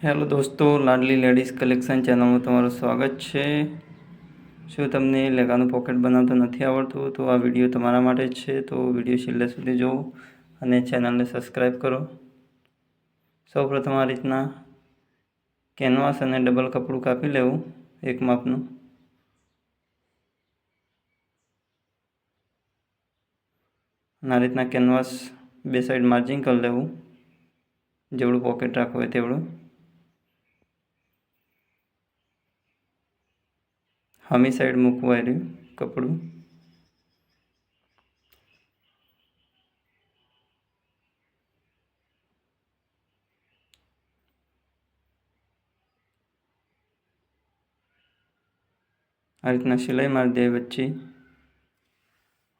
Hello દોસ્તો, લાડલી ladies collection ચેનલમાં તમારું સ્વાગત છે। જો તમને લેંઘાનું પોકેટ બનાવતા નથી આવડતું તો આ વિડીયો તમારા માટે છે। તો વિડીયો છેલ્લે સુધી જુઓ અને ચેનલને સબસ્ક્રાઈબ કરો। સૌપ્રથમ આ રીતના કેનવાસ અને ડબલ કપડું કાપી લેવું એક માપનું। આ રીતના કેનવાસ બે સાઈડ માર્જિંગ કરી લેવું, જેવડું પોકેટ રાખવું હોય તેવડું। હમી સાઈડ મૂકવું આવ્યું કપડું। આ રીતના સિલાઈ મારી દે વચ્ચે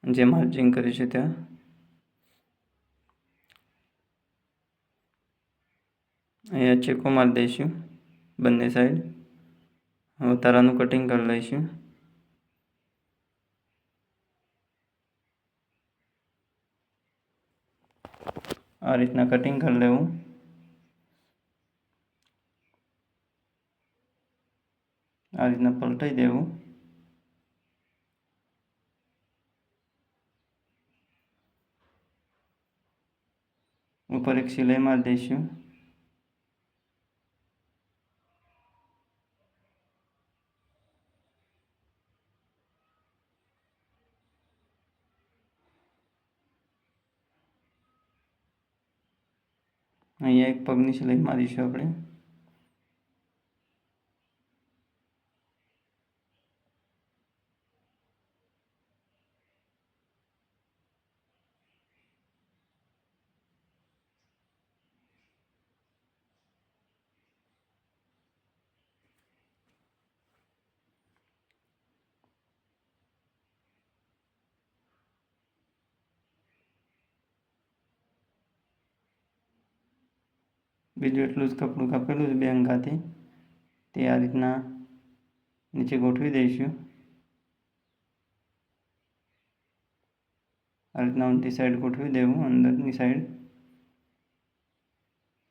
જે માર્જિંગ કર્યું છે ત્યાં। અહીંયા ચેકો મારી દઈશું બંને સાઈડ। હવે તારાનું કટિંગ કરી લઈશું। આ રીતના કટિંગ કરી લેવું। આ રીતના પલટાઈ દેવું। ઉપર એક સિલાઈ મારી દઈશું। અહીંયા એક પગની સિલાઈ મારીશું આપણે। બીજું એટલું જ કપડું કાપેલું છે બે અંગાથી, તે આ રીતના નીચે ગોઠવી દઈશું। આ રીતના ઊંધી સાઈડ ગોઠવી દેવું, અંદરની સાઈડ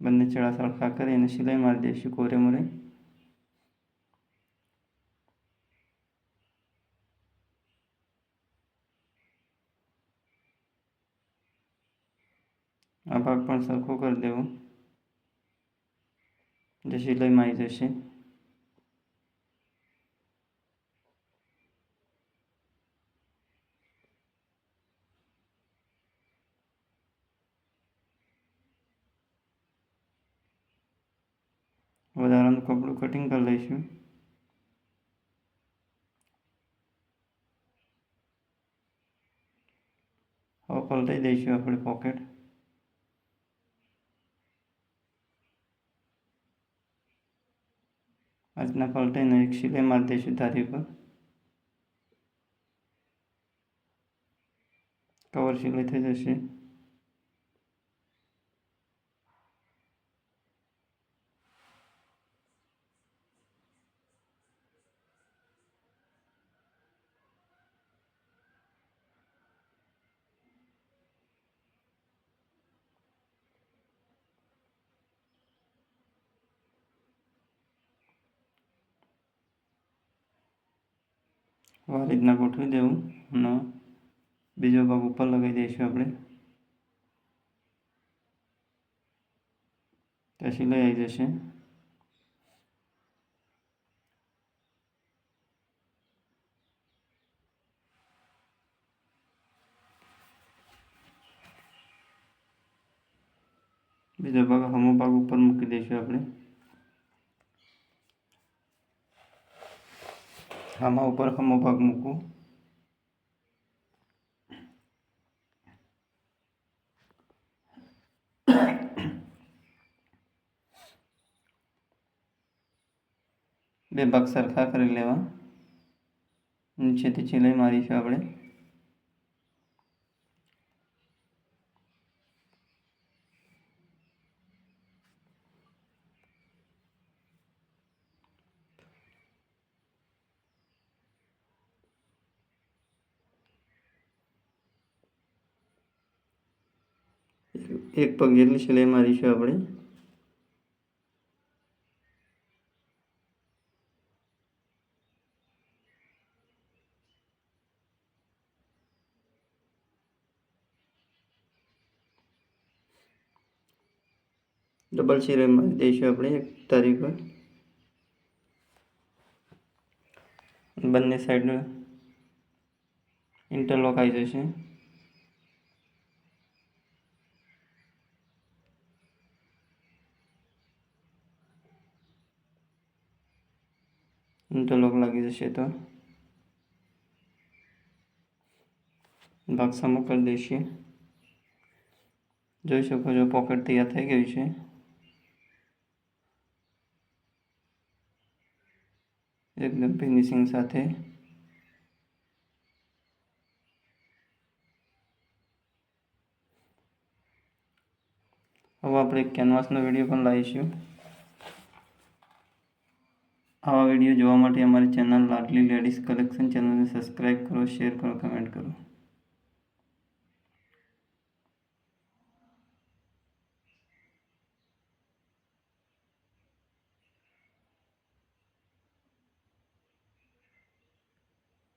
બંને છેડા સરખા કરી અને સિલાઈ મારી દઈશું કોરે મોરે। આ ભાગ પણ સરખો કરી દેવો જે સિલાઈમાં આવી જશે। વધારાનું કપડું કટિંગ કરી લઈશું। હવે પલટાઈ દઈશું આપણે પોકેટ। આ રીતના પલટાઈને એક સિલાઈ મારી દઈશું ધારી પર। કવર સિલાઈ થઈ જશે। આ રીતના ગોઠવી દેવું અને બીજો ભાગ ઉપર લગાવી દઈશું આપણે। ત્યાં સિલાઈ આવી જશે। બીજો ભાગ હમો ભાગ ઉપર મૂકી દઈશું આપણે। આમાં ઉપર હમો ભાગ મૂકવું। બે ભાગ સરખા કરી લેવા, નીચેથી સિલાઈ મારીશું આપણે। એક પગ જેટલી સિલાઈ મારીશું આપણે। ડબલ સિલાઈ મારી દઈશું આપણે એક તારી પર. બંને સાઈડ ઇન્ટરલોક આવી જશે. ઇન્ટરલોક લાગી જશે તો ભાગ સામો કરી દઈશું. જોઈ શકો છો પોકેટ તૈયાર થઈ ગયું છે. એકદમ ફિનિશિંગ સાથે. હવે આપણે કેનવાસનો વિડીયો પણ લાવીશું. આવા વિડીયો જોવા માટે અમારી ચેનલ લાડલી લેડીઝ કલેક્શન ચેનલને સબસ્ક્રાઈબ કરો, શેર કરો, કમેન્ટ કરો.